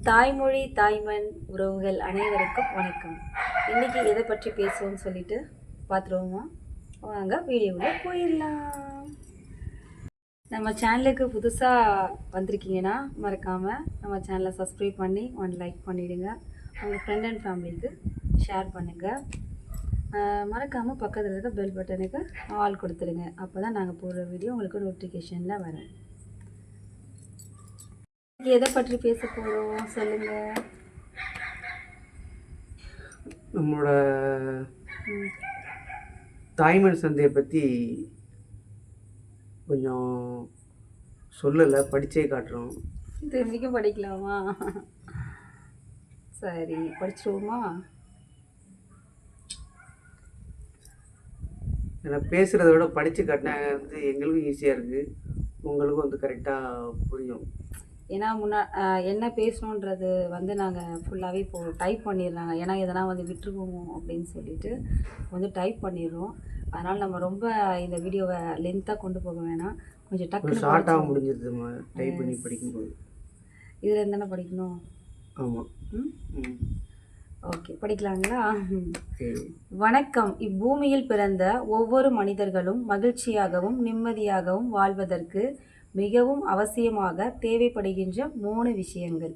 தாய்மொழி தாய்மண் உறவுகள் அனைவருக்கும் வணக்கம். இன்னைக்கு எதை பற்றி பேசுவோம்னு சொல்லிட்டு பார்த்துருவோமா? வாங்க வீடியோவில் போயிடலாம். நம்ம சேனலுக்கு புதுசாக வந்திருக்கீங்கன்னா மறக்காமல் நம்ம சேனலை சப்ஸ்கிரைப் பண்ணி லைக் பண்ணிவிடுங்க. உங்கள் ஃப்ரெண்ட் அண்ட் ஃபேமிலிக்கு ஷேர் பண்ணுங்கள். மறக்காமல் பக்கத்தில் இருக்க பெல் பட்டனுக்கு ஆல் கொடுத்துருங்க. அப்போ தான் நாங்கள் போடுற வீடியோ உங்களுக்கு நோட்டிஃபிகேஷனில் வரும். எதை பற்றி பேச போகிறோம் சொல்லுங்கள். நம்மளோட தாய்மண் சந்தையை பற்றி கொஞ்சம் சொல்லலை, படித்தே காட்டுறோம். திரும்பிக்கும் படிக்கலாமா? சரி, படிச்சிருவோமா? ஏன்னா பேசுகிறத விட படித்து காட்டினா எங்களுக்கும் ஈஸியாக இருக்குது, உங்களுக்கும் கரெக்டாக புரியும். ஏன்னா என்ன பேசணுன்றது நாங்கள் ஃபுல்லாகவே இப்போது டைப் பண்ணிடுறாங்க. ஏன்னா எதனா விட்டுருவோம் அப்படின்னு சொல்லிட்டு டைப் பண்ணிடுறோம். அதனால் நம்ம ரொம்ப இந்த வீடியோவை லென்த்தாக கொண்டு போக வேணாம், கொஞ்சம் டக்கு ஷார்ட்டாக முடிஞ்சிருதுமா டைப் பண்ணி படிக்கும்போது. இதில் இருந்தானே படிக்கணும். ஆமாம். ஓகே, படிக்கலாங்களா? வணக்கம். இப்பூமியில் பிறந்த ஒவ்வொரு மனிதர்களும் மகிழ்ச்சியாகவும் நிம்மதியாகவும் வாழ்வதற்கு மிகவும் அவசியமாக தேவைப்படுகின்ற 3 விஷயங்கள்: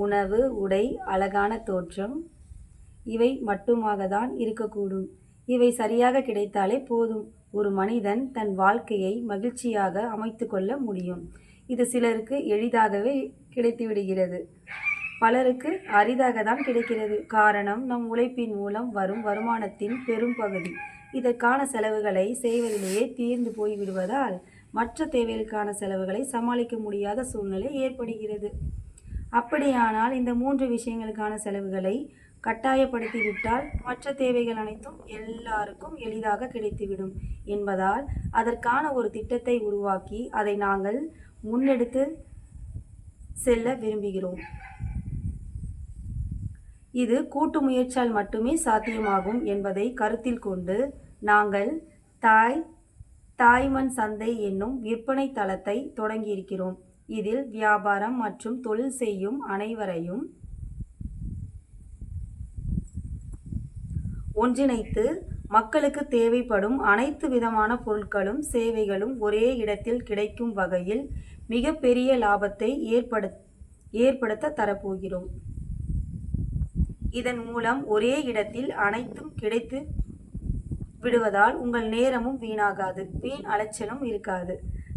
உணவு, உடை, அழகான தோற்றம். இவை மட்டுமாக தான் இருக்கக்கூடும். இவை சரியாக கிடைத்தாலே போதும், ஒரு மனிதன் தன் வாழ்க்கையை மகிழ்ச்சியாக அமைத்து கொள்ள முடியும். இது சிலருக்கு எளிதாகவே கிடைத்துவிடுகிறது, பலருக்கு அரிதாக தான் கிடைக்கிறது. காரணம், நம் உழைப்பின் மூலம் வரும் வருமானத்தின் பெரும் பகுதி இதற்கான செலவுகளை செய்வதிலேயே தீர்ந்து போய்விடுவதால் மற்ற தேவைகளுக்கான செலவுகளை சமாளிக்க முடியாத சூழ்நிலை ஏற்படுகிறது. அப்படியானால் இந்த 3 விஷயங்களுக்கான செலவுகளை கட்டாயப்படுத்திவிட்டால் மற்ற தேவைகள் அனைத்தும் எல்லாருக்கும் எளிதாக கிடைத்துவிடும் என்பதால் அதற்கான ஒரு திட்டத்தை உருவாக்கி அதை நாங்கள் முன்னெடுத்து செல்ல விரும்புகிறோம். இது கூட்டு முயற்சியால் மட்டுமே சாத்தியமாகும் என்பதை கருத்தில் கொண்டு நாங்கள் தாய்மண் சந்தை என்னும் விற்பனை தளத்தை தொடங்கியிருக்கிறோம். இதில் வியாபாரம் மற்றும் தொழில் செய்யும் அனைவரையும் ஒன்றிணைத்து மக்களுக்கு தேவைப்படும் அனைத்து விதமான பொருட்களும் சேவைகளும் ஒரே இடத்தில் கிடைக்கும் வகையில் மிகப்பெரிய லாபத்தை ஏற்படுத்த தரப்போகிறோம். இதன் மூலம் ஒரே இடத்தில் அனைத்தும் கிடைத்து விடுவதால் உங்கள் நேரமும் வீணாகாது, வீண் அலைச்சலும் இருக்காது.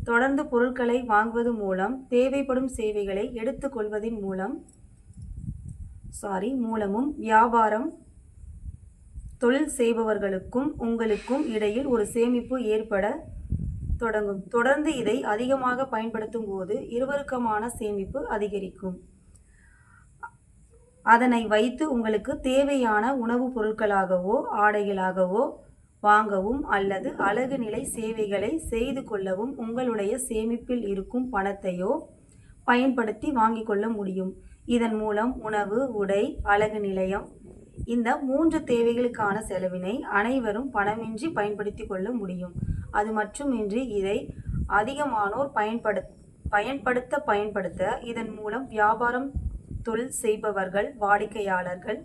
தொடர்ந்து பொருட்களை வாங்குவது மூலம் தேவைப்படும் சேவைகளை எடுத்துக்கொள்வதின் மூலமும் வியாபாரம் தொழில் செய்பவர்களுக்கும் உங்களுக்கும் இடையில் ஒரு சேமிப்பு ஏற்பட தொடங்கும். தொடர்ந்து இதை அதிகமாக பயன்படுத்தும் போது இருவருக்குமான சேமிப்பு அதிகரிக்கும். அதனை வைத்து உங்களுக்கு தேவையான உணவுப் பொருட்களாகவோ ஆடைகளாகவோ வாங்கவும் அல்லது அழகு நிலை சேவைகளை செய்து கொள்ளவும் உங்களுடைய சேமிப்பில் இருக்கும் பணத்தையோ பயன்படுத்தி வாங்கிக் கொள்ள முடியும். இதன் மூலம் உணவு, உடை, அழகு நிலையம் இந்த 3 தேவைகளுக்கான செலவினை அனைவரும் பணமின்றி பயன்படுத்தி கொள்ள முடியும். அது மட்டுமின்றி இதை அதிகமானோர் பயன்படுத்த இதன் மூலம் வியாபாரம் தொழில் செய்பவர்கள், வாடிக்கையாளர்கள்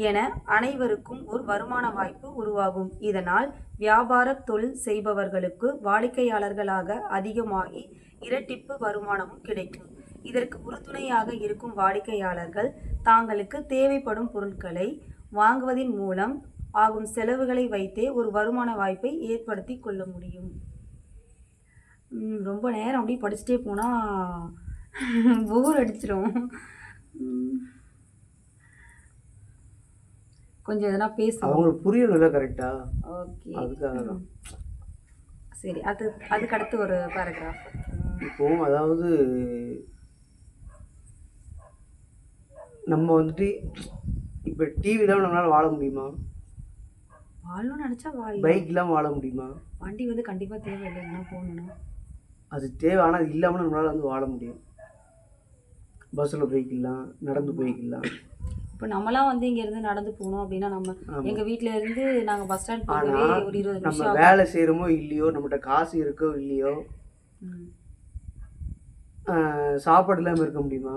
என அனைவருக்கும் ஒரு வருமான வாய்ப்பு உருவாகும். இதனால் வியாபார தொழில் செய்பவர்களுக்கு வாடிக்கையாளர்களாக அதிகமாகி இரட்டிப்பு வருமானமும் கிடைக்கும். இதற்கு உறுதுணையாக இருக்கும் வாடிக்கையாளர்கள் தாங்களுக்கு தேவைப்படும் பொருட்களை வாங்குவதன் மூலம் ஆகும் செலவுகளை வைத்தே ஒரு வருமான வாய்ப்பை ஏற்படுத்தி கொள்ள முடியும். ரொம்ப நேரம் அப்படி படிச்சுட்டே போனால் போர் அடிச்சிடும். கொஞ்சம் எதனா பேசுவோம், அவங்களுக்கு புரியணும்ல கரெக்டா. ஓகே, அதுக்காக தான். சரி, அதுக்கு அடுத்து ஒரு பேராகிராஃப். இப்போ அதாவது நம்ம இப்போ டிவி இல்லாமல் நம்மளால் வாழ முடியுமா? வாழணும்னு நினச்சா வாழலாம். பைக் இல்லாமல் வாழ முடியுமா? வண்டி கண்டிப்பாக தேவை இல்லைன்னா போகணும்னா அது தேவை. ஆனால் அது இல்லாமல் நம்மளால் வாழ முடியும். பஸ்ஸில் போய்க்கலாம், நடந்து போய்க்கலாம். இப்போ நம்மளாம் இங்கேருந்து நடந்து போகணும் அப்படின்னா நம்ம எங்கள் வீட்டில் இருந்து நாங்கள் பஸ் ஸ்டாண்ட் போகவே ஒரு 20 நிமிஷம். நம்ம வேலை செய்கிறோமோ இல்லையோ, நம்மகிட்ட காசு இருக்கோ இல்லையோ, சாப்பாடு இல்லாமல் இருக்க முடியுமா?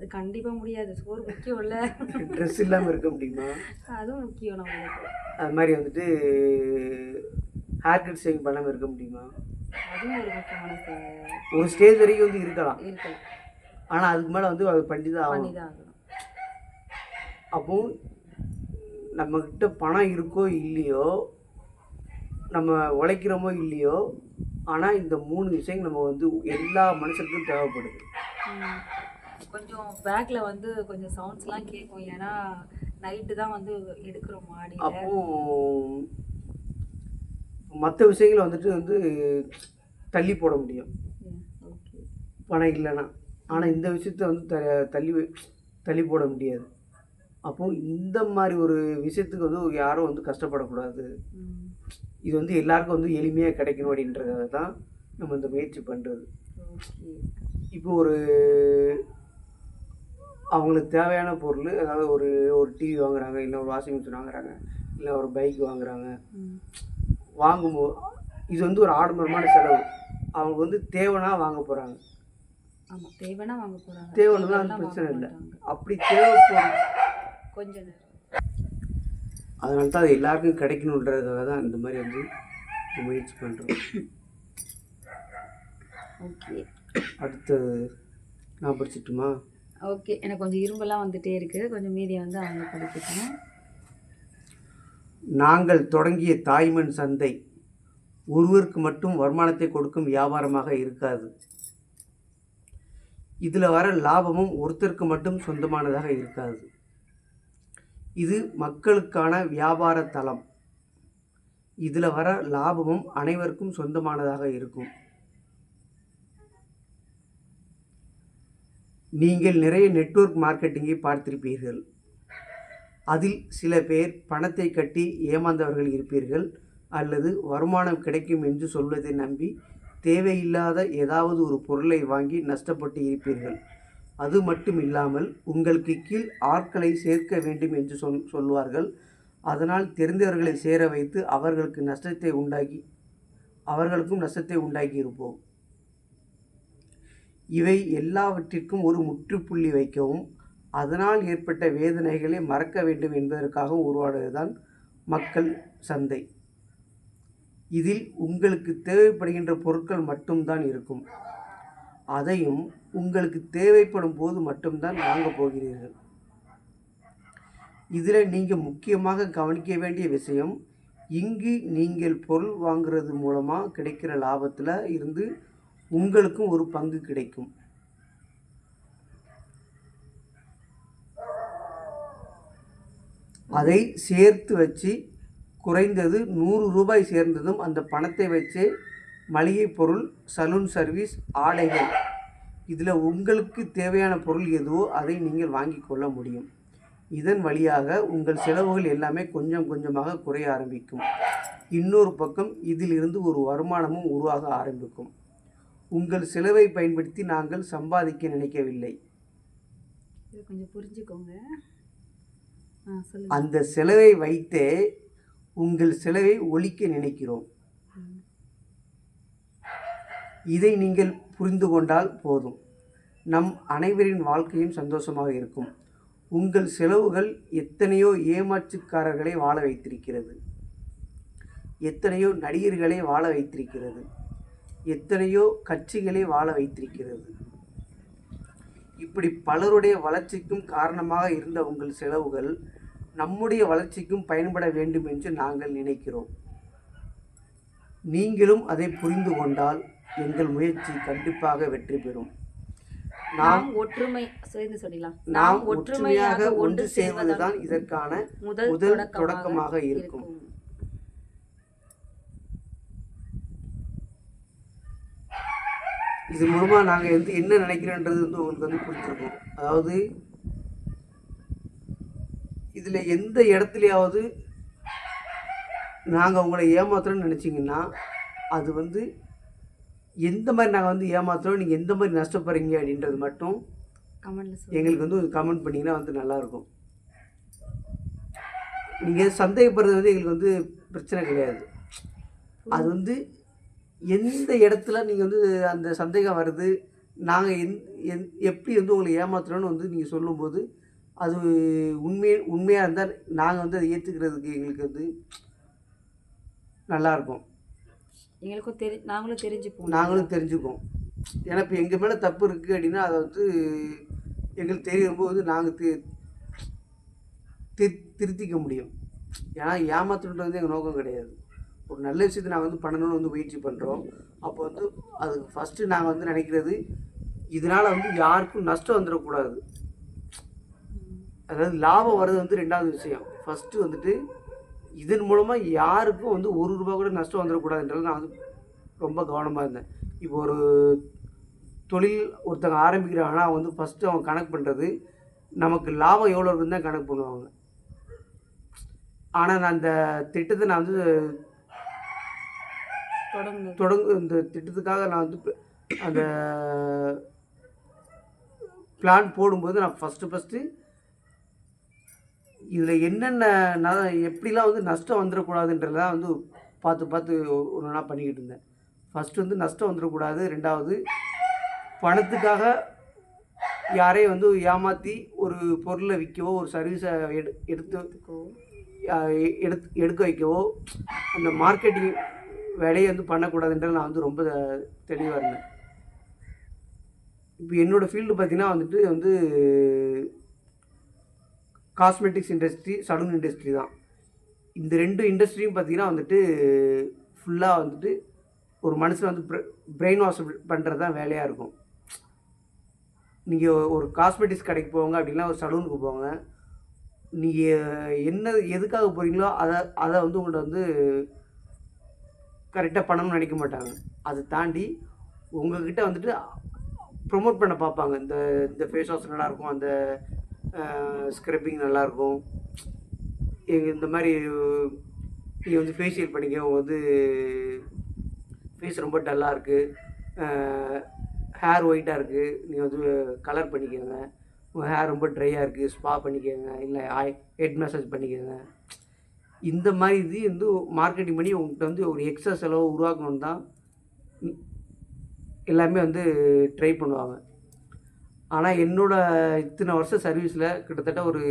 அது கண்டிப்பாக முடியாது. சோறு முக்கியம்ல. ட்ரெஸ் இல்லாமல் இருக்க முடியுமா? அதுவும் முக்கியம் நம்மளுக்கு. அது மாதிரி வந்துட்டு ஹேர் கட் சேவிங் பண்ணாமல் இருக்க முடியுமா? அதுவும் ஒரு முக்கியமான ஒரு ஸ்டேஜ் வரைக்கும் வந்து இருக்கலாம். இருக்கலாம். ஆனால் அதுக்கு மேலே வந்து அது பண்ணி தான் ஆகணும். பண்ணிதான் ஆகணும். அப்போ நம்மக்கிட்ட பணம் இருக்கோ இல்லையோ, நம்ம உழைக்கிறோமோ இல்லையோ, ஆனால் இந்த 3 விஷயங்கள் நம்ம வந்து எல்லா மனுஷருக்கும் தேவைப்படுது. கொஞ்சம் பேக்கில் வந்து கொஞ்சம் சவுண்ட்ஸ்லாம் கேட்கும். ஏன்னா நைட்டு தான் வந்து எடுக்கிறோம் மாடியில். அப்போ மற்ற விஷயங்களை வந்துட்டு தள்ளி போட முடியும் ஓகே. பணம் இல்லைன்னா. ஆனால் இந்த விஷயத்த வந்து தள்ளி போட முடியாது. அப்போ இந்த மாதிரி ஒரு விஷயத்துக்கு வந்து யாரும் வந்து கஷ்டப்படக்கூடாது. இது வந்து எல்லாருக்கும் வந்து எளிமையாக கிடைக்கணும் அப்படின்றத தான் நம்ம இந்த முயற்சி பண்ணுறது. இப்போ அவங்களுக்கு தேவையான பொருள், அதாவது ஒரு டிவி வாங்குறாங்க, இல்லை ஒரு வாஷிங் மிஷின் வாங்குறாங்க, இல்லை ஒரு பைக் வாங்குறாங்க. வாங்கும்போது இது வந்து ஒரு ஆடம்பரமான செலவு. அவங்க வந்து தேவைன்னா வாங்க போகிறாங்க. ஆமாம், தேவைன்னா வாங்க போகிறாங்க. தேவைன்னா அது பிரச்சனை இல்லை. அப்படி தேவைப்படும் கொஞ்சம் நேரம். அதனால தான் அது எல்லாருக்கும் கிடைக்கணுன்றதுக்காக தான் இந்த மாதிரி வந்து முயற்சி பண்ணுறோம். ஓகே, அடுத்தது நான் படிச்சிட்டுமா? ஓகே, எனக்கு கொஞ்சம் இரும்பெல்லாம் வந்துட்டே இருக்குது. கொஞ்சம் மீதியை வந்து அவங்க படிக்கணும். நாங்கள் தொடங்கிய தாய்மண் சந்தை ஒருவருக்கு மட்டும் வருமானத்தை கொடுக்கும் வியாபாரமாக இருக்காது. இதில் வர லாபமும் ஒருத்தருக்கு மட்டும் சொந்தமானதாக இருக்காது. இது மக்களுக்கான வியாபார தளம். இதில் வர லாபமும் அனைவருக்கும் சொந்தமானதாக இருக்கும். நீங்கள் நிறைய நெட்வொர்க் மார்க்கெட்டிங்கை பார்த்திருப்பீர்கள். அதில் சில பேர் பணத்தை கட்டி ஏமாந்தவர்கள் இருப்பீர்கள், அல்லது வருமானம் கிடைக்கும் என்று சொல்வதை நம்பி தேவையில்லாத ஏதாவது ஒரு பொருளை வாங்கி நஷ்டப்பட்டு இருப்பீர்கள். அது மட்டும் இல்லாமல் உங்களுக்கு கீழ் ஆட்களை சேர்க்க வேண்டும் என்று சொல்வார்கள். அதனால் தெரிந்தவர்களை சேர வைத்து அவர்களுக்கும் நஷ்டத்தை உண்டாக்கி இருப்போம். இவை எல்லாவற்றிற்கும் ஒரு முற்றுப்புள்ளி வைக்கவும் அதனால் ஏற்பட்ட வேதனைகளை மறக்க வேண்டும் என்பதற்காக உருவானதுதான் மக்கள் சந்தை. இதில் உங்களுக்கு தேவைப்படுகின்ற பொருட்கள் மட்டும்தான் இருக்கும். அதையும் உங்களுக்கு தேவைப்படும் போது மட்டும்தான் வாங்க போகிறீர்கள். இதில் நீங்கள் முக்கியமாக கவனிக்க வேண்டிய விஷயம், இங்கு நீங்கள் பொருள் வாங்குறது மூலமாக கிடைக்கிற லாபத்தில் இருந்து உங்களுக்கும் ஒரு பங்கு கிடைக்கும். அதை சேர்த்து வச்சு குறைந்தது 100 ரூபாய் சேர்ந்ததும் அந்த பணத்தை வச்சு மளிகை பொருள், சலூன் சர்வீஸ், ஆடைகள், இதில் உங்களுக்கு தேவையான பொருள் எதுவோ அதை நீங்கள் வாங்கி கொள்ள முடியும். இதன் வழியாக உங்கள் செலவுகள் எல்லாமே கொஞ்சம் கொஞ்சமாக குறைய ஆரம்பிக்கும். இன்னொரு பக்கம் இதிலிருந்து ஒரு வருமானமும் உருவாக ஆரம்பிக்கும். உங்கள் செலவை பயன்படுத்தி நாங்கள் சம்பாதிக்க நினைக்கவில்லை. கொஞ்சம் புரிஞ்சுக்கோங்க. அந்த செலவை வைத்தே உங்கள் செலவை ஒழிக்க நினைக்கிறோம். இதை நீங்கள் புரிந்து கொண்டால் போதும், நம் அனைவரின் வாழ்க்கையும் சந்தோஷமாக இருக்கும். உங்கள் செலவுகள் எத்தனையோ ஏமாற்றுக்காரர்களை வாழ வைத்திருக்கிறது, எத்தனையோ நடிகர்களை வாழ வைத்திருக்கிறது, எத்தனையோ கட்சிகளை வாழ வைத்திருக்கிறது. இப்படி பலருடைய வளர்ச்சிக்கும் காரணமாக இருந்த உங்கள் செலவுகள் நம்முடைய வளர்ச்சிக்கும் பயன்பட வேண்டும் என்று நாங்கள் நினைக்கிறோம். நீங்களும் அதை புரிந்து கொண்டால் எங்கள் முயற்சி கண்டிப்பாக வெற்றி பெறும். நாம் ஒற்றுமையாக ஒன்று சேர்வதுதான் இதற்கான முதல் தொடக்கமாக இருக்கும். இது மூலமாக நாங்கள் என்ன நினைக்கிறோன்றது உங்களுக்கு புரிஞ்சிருக்கும். அதாவது இதில் எந்த இடத்துலையாவது நாங்கள் உங்களை ஏமாத்துறோன்னு நினச்சிங்கன்னா, அது எந்த மாதிரி நாங்கள் ஏமாத்துறோம், நீங்கள் எந்த மாதிரி நஷ்டப்படுறீங்க அப்படின்றது மட்டும் எங்களுக்கு ஒரு கமெண்ட் பண்ணிங்கன்னா நல்லாயிருக்கும். நீங்கள் சந்தேகப்படுறது எங்களுக்கு பிரச்சனை கிடையாது. அது எந்த இடத்துல நீங்கள் அந்த சந்தேகம் வருது, நாங்கள் எப்படி வந்து உங்களை ஏமாத்துறோன்னு வந்து நீங்கள் சொல்லும்போது அது உண்மையாக இருந்தால் நாங்கள் வந்து அதை ஏற்றுக்கிறதுக்கு எங்களுக்கு வந்து நல்லாயிருக்கும். எங்களுக்கும் நாங்களும் தெரிஞ்சுப்போம். நாங்களும் தெரிஞ்சுக்குவோம். ஏன்னா இப்போ எங்கள் மேலே தப்பு இருக்குது அப்படின்னா அதை வந்து எங்களுக்கு தெரியும்போது நாங்கள் திருத்திக்க முடியும். ஏன்னா ஏமாத்துறது வந்து எங்கள் நோக்கம் கிடையாது. ஒரு நல்ல விஷயத்தை நாங்கள் வந்து பண்ணணும்னு வந்து முயற்சி பண்ணுறோம். அப்போ வந்து அதுக்கு ஃபஸ்ட்டு நாங்கள் வந்து நினைக்கிறது இதனால் வந்து யாருக்கும் நஷ்டம் வந்துடக்கூடாது. அதாவது லாபம் வர்றது வந்து ரெண்டாவது விஷயம். ஃபஸ்ட்டு வந்துட்டு இதன் மூலமாக யாருக்கும் வந்து ₹1 கூட நஷ்டம் வந்துடக்கூடாதுன்றது நான் வந்து ரொம்ப கவனமாக இருந்தேன். இப்போ ஒரு தொழில் ஒருத்தங்க ஆரம்பிக்கிறாங்கன்னா அவங்க வந்து ஃபஸ்ட்டு அவங்க கணக்கு பண்ணுறது நமக்கு லாபம் எவ்வளோ இருக்குன்னு தான் கணக்கு பண்ணுவாங்க. ஆனால் நான் அந்த திட்டத்தை நான் வந்து இந்த திட்டத்துக்காக நான் வந்து அந்த பிளான் போடும்போது நான் ஃபஸ்ட்டு இதில் என்னென்ன எப்படிலாம் வந்து நஷ்டம் வந்துடக்கூடாதுன்றதான் வந்து பார்த்து ஒரு நாளாக பண்ணிக்கிட்டு இருந்தேன். ஃபஸ்ட்டு வந்து நஷ்டம் வந்துடக்கூடாது. ரெண்டாவது பணத்துக்காக யாரையும் வந்து ஏமாற்றி ஒரு பொருளை விற்கவோ ஒரு சர்வீஸை எடுக்க வைக்கவோ அந்த மார்க்கெட்டிங் வேலையை வந்து பண்ணக்கூடாதுன்றது நான் வந்து ரொம்ப தெளிவாக இருந்தேன். இப்போ என்னோடய ஃபீல்டு பார்த்திங்கன்னா வந்து காஸ்மெட்டிக்ஸ் இண்டஸ்ட்ரி, சலூன் இண்டஸ்ட்ரி தான். இந்த 2 இண்டஸ்ட்ரியும் பார்த்திங்கன்னா வந்துட்டு ஃபுல்லாக வந்துட்டு ஒரு மனுஷனை வந்து பிரெயின் வாஷ் பண்ணுறது தான் வேலையாக இருக்கும். நீங்கள் ஒரு காஸ்மெட்டிக்ஸ் கடைக்கு போங்க அப்படின்னா ஒரு சலூனுக்கு போங்க, நீங்கள் எதுக்காக போகிறீங்களோ அதை வந்து உங்கள்கிட்ட வந்து கரெக்டாக பண்ணணும்னு நினைக்க மாட்டாங்க. அதை தாண்டி உங்கள்கிட்ட வந்துட்டு ப்ரொமோட் பண்ண பார்ப்பாங்க. இந்த ஃபேஸ் வாஷ் நல்லாயிருக்கும், அந்த ஸ்க்ரப்பிங் நல்லாயிருக்கும், இந்த மாதிரி நீங்கள் வந்து ஃபேஷியல் பண்ணிக்க, உங்கள் வந்து ஃபேஸ் ரொம்ப டல்லாக இருக்குது, ஹேர் ஒயிட்டாக இருக்குது, நீங்கள் வந்து கலர் பண்ணிக்கோங்க, உங்கள் ஹேர் ரொம்ப ட்ரையாக இருக்குது, ஸ்பா பண்ணிக்கோங்க, இல்லை ஹெட் மசாஜ் பண்ணிக்கோங்க. இந்த மாதிரி இது வந்து மார்க்கெட்டிங் பண்ணி உங்கள்கிட்ட வந்து ஒரு எக்ஸ்ட்ரா செலவு உருவாக்கணுன்னு தான் எல்லாமே வந்து ட்ரை பண்ணுவாங்க. ஆனால் என்னோடய இத்தனை வருஷம் சர்வீஸில் கிட்டத்தட்ட ஒரு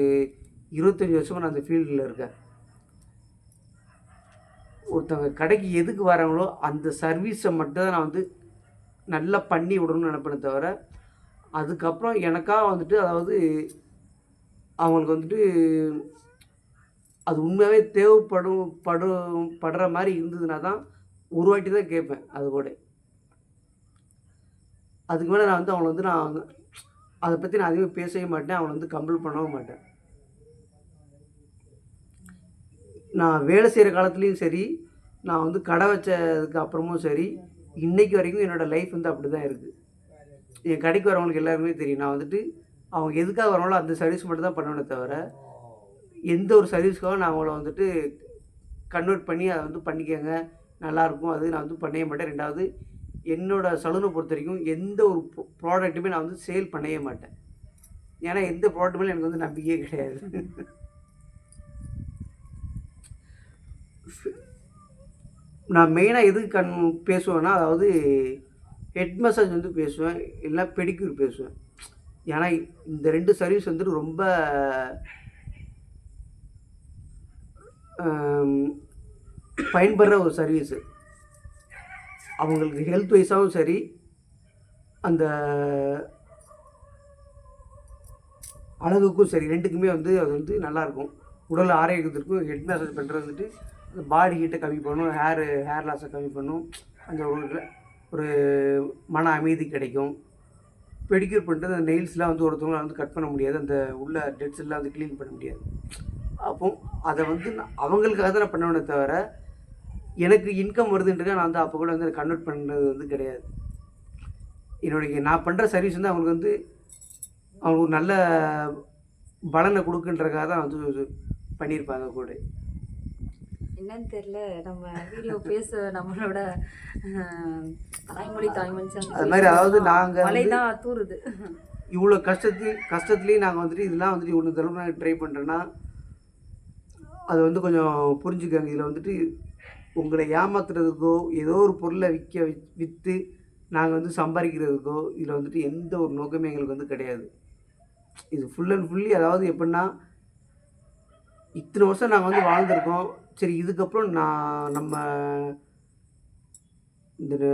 25 வருஷமாக நான் அந்த ஃபீல்டில் இருக்கேன். ஒருத்தவங்க கடைக்கு எதுக்கு வராங்களோ அந்த சர்வீஸை மட்டும் தான் நான் வந்து நல்லா பண்ணி விடணும்னு நினைப்பேனே தவிர, அதுக்கப்புறம் எனக்காக வந்துட்டு அதாவது அவங்களுக்கு வந்துட்டு அது உண்மையாகவே படுற மாதிரி இருந்ததுன்னா தான் ஒரு வாட்டி தான் கேட்பேன். அது கூட அதுக்கு மேலே நான் வந்து அவங்கள வந்து அதை பற்றி நான் அதிகமாக பேசவே மாட்டேன், அவங்கள வந்து கம்பல் பண்ணவும் மாட்டேன். நான் வேலை செய்கிற காலத்துலேயும் சரி, நான் வந்து கடை வச்சதுக்கு அப்புறமும் சரி, இன்றைக்கு வரைக்கும் என்னோடய லைஃப் வந்து அப்படி தான் இருக்குது. என் கடைக்கு வரவங்களுக்கு எல்லாருமே தெரியும். நான் வந்துட்டு அவங்க எதுக்காக வரவங்களோ அந்த சர்வீஸ் மட்டும் தான் பண்ணுவேனே தவிர, எந்த ஒரு சர்வீஸ்க்காக நான் அவங்கள வந்துட்டு கன்வெர்ட் பண்ணி அதை வந்து பண்ணிக்கோங்க நல்லாயிருக்கும் அது நான் வந்து பண்ணவே மாட்டேன். ரெண்டாவது என்னோடய சலூனை பொறுத்த வரைக்கும் எந்த ஒரு ப்ராடக்ட்டுமே நான் வந்து சேல் பண்ணவே மாட்டேன். ஏன்னா எந்த ப்ராடக்ட் மேலே எனக்கு வந்து நம்பிக்கையே கிடையாது. நான் மெயினாக எதுக்கு பேசுவேன்னா, அதாவது ஹெட் மசாஜ் வந்து பேசுவேன், இல்லை பெடிக்யூர் பேசுவேன். ஏன்னா இந்த 2 சர்வீஸ் வந்துட்டு ரொம்ப பயன்படுற ஒரு சர்வீஸு. அவங்களுக்கு ஹெல்த் வைஸாகவும் சரி, அந்த அழகுக்கும் சரி, 2க்குமே வந்து அது வந்து நல்லாயிருக்கும். உடல் ஆரோக்கியத்திற்கும் ஹெட் மசாஜ் பண்ணுறது வந்துட்டு அந்த பாடி ஹீட்டை கம்மி பண்ணும், ஹேர் லாஸை கம்மி பண்ணும், அந்த ஒரு மன அமைதி கிடைக்கும். பெடிக்யூர் பண்ணிட்டு அந்த நெயில்ஸ்லாம் வந்து ஒருத்தவங்களால் வந்து கட் பண்ண முடியாது, அந்த உள்ள டெட்ஸ் எல்லாம் வந்து க்ளீன் பண்ண முடியாது. அப்போ அதை வந்து அவங்களுக்காக தான் நான் பண்ணுவேனே தவிர, எனக்கு இன்கம் வருதுன்றதுக்காக நான் வந்து அப்போ கூட வந்து கன்வெர்ட் பண்ணுறது வந்து கிடையாது. நான் பண்ணுற சர்வீஸ் வந்து அவங்களுக்கு வந்து அவங்களுக்கு ஒரு நல்ல பலனை கொடுக்குன்றதுக்காக தான் வந்து பண்ணியிருப்பாங்க கூட. என்னன்னு தெரியல, நம்ம வீடியோ பேச நம்மளோட தாய்மொழி அது மாதிரி அதாவது நாங்கள் மழை தான் தூருது. இவ்வளோ கஷ்டத்துலேயும் நாங்கள் வந்துட்டு இதெல்லாம் வந்துட்டு இவ்வளோ தடவை நாங்கள் ட்ரை பண்ணுறேன்னா அது வந்து கொஞ்சம் புரிஞ்சுக்கோங்க. இதில் வந்துட்டு உங்களை ஏமாத்துறதுக்கோ ஏதோ ஒரு பொருளை விற்று நாங்கள் வந்து சம்பாதிக்கிறதுக்கோ இதில் வந்துட்டு எந்த ஒரு நோக்கமே எங்களுக்கு வந்து கிடையாது. இது ஃபுல் அண்ட் ஃபுல்லி அதாவது எப்படின்னா, இத்தனை வருஷம் நாங்கள் வந்து வாழ்ந்திருக்கோம். சரி இதுக்கப்புறம் நம்ம இந்த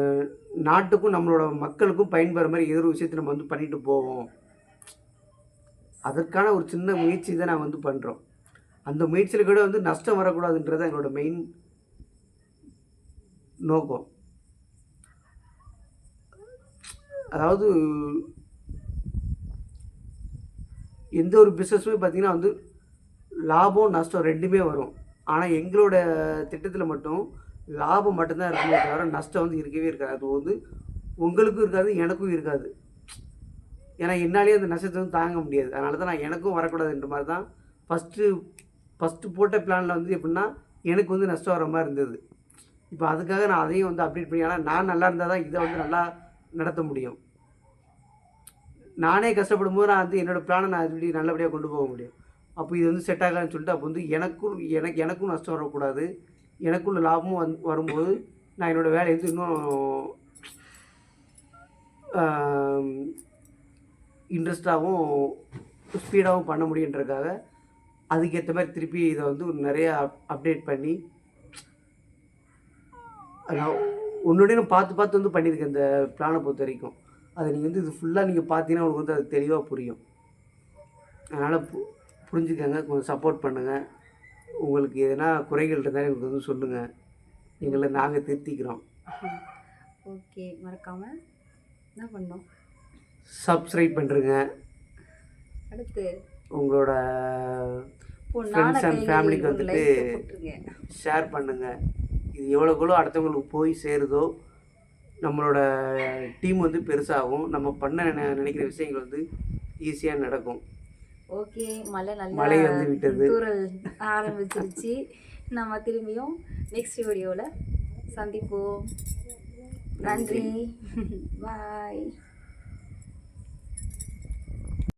நாட்டுக்கும் நம்மளோட மக்களுக்கும் பயன்பெற மாதிரி ஏதோ ஒரு விஷயத்தை நம்ம வந்து பண்ணிட்டு போவோம். அதற்கான ஒரு சின்ன முயற்சி தான் நாங்கள் வந்து பண்ணுறோம். அந்த முயற்சியில் கூட வந்து நஷ்டம் வரக்கூடாதுன்றது எங்களோட மெயின் நோக்கம். அதாவது எந்த ஒரு பிஸ்னஸுமே பார்த்திங்கன்னா வந்து லாபம் நஷ்டம் ரெண்டுமே வரும். ஆனால் எங்களோட திட்டத்தில் மட்டும் லாபம் மட்டும்தான் இருக்குமே தவிர நஷ்டம் வந்து இருக்கவே இருக்காது. அது வந்து உங்களுக்கும் இருக்காது, எனக்கும் இருக்காது. ஏன்னா என்னாலேயே அந்த நஷ்டத்தை வந்து தாங்க முடியாது. அதனால தான் நான் எனக்கும் வரக்கூடாதுன்ற மாதிரி தான் ஃபஸ்ட்டு போட்ட பிளானில் வந்து எப்படின்னா எனக்கு வந்து நஷ்டம் வர மாதிரி இருந்தது. இப்போ அதுக்காக நான் அதையும் வந்து அப்டேட் பண்ணி, ஏன்னா நான் நல்லா இருந்தால் தான் இதை வந்து நல்லா நடத்த முடியும். நானே கஷ்டப்படும்போது நான் வந்து என்னோடய பிளானை நான் இப்படி நல்லபடியாக கொண்டு போக முடியும். அப்போ இது வந்து செட் ஆகலான்னு சொல்லிட்டு அப்போ வந்து எனக்கும் நஷ்டம் வரக்கூடாது, எனக்குள்ள லாபமும் வரும்போது நான் என்னோடய வேலையை வந்து இன்னும் இன்ட்ரெஸ்டாகவும் ஸ்பீடாகவும் பண்ண முடியுன்றதுக்காக அதுக்கேற்ற மாதிரி திருப்பி இதை வந்து நிறையா அப்டேட் பண்ணி நான் ஒன்றுடைய பார்த்து வந்து பண்ணியிருக்கேன் இந்த பிளானை பொறுத்த வரைக்கும். அதை நீங்கள் வந்து இது ஃபுல்லாக நீங்கள் பார்த்தீங்கன்னா உங்களுக்கு வந்து அது தெளிவாக புரியும். அதனால் புரிஞ்சுக்கங்க, கொஞ்சம் சப்போர்ட் பண்ணுங்கள். உங்களுக்கு எதனா குறைகள் இருந்தாலும் எங்களுக்கு வந்து சொல்லுங்கள், எங்களை நாங்கள் திருத்திக்கிறோம். ஓகே, மறக்காமல் என்ன பண்ணோம், சப்ஸ்கிரைப் பண்ணுறங்க. அடுத்து உங்களோட ஃப்ரெண்ட்ஸ் அண்ட் ஃபேமிலிக்கு வந்துட்டு ஷேர் பண்ணுங்கள். இது எவ்வளோக்குள்ளோ அடுத்தவங்களுக்கு போய் சேருதோ நம்மளோட டீம் வந்து பெருசாகும். நம்ம பண்ண நினைக்கிற விஷயங்கள் வந்து ஈஸியாக நடக்கும். ஓகே, மழை வந்து விட்டது, தூறல் ஆரம்பிச்சிருச்சு. நம்ம திரும்பியும் நெக்ஸ்ட் வீடியோவில் சந்திப்போம். நன்றி, பாய்.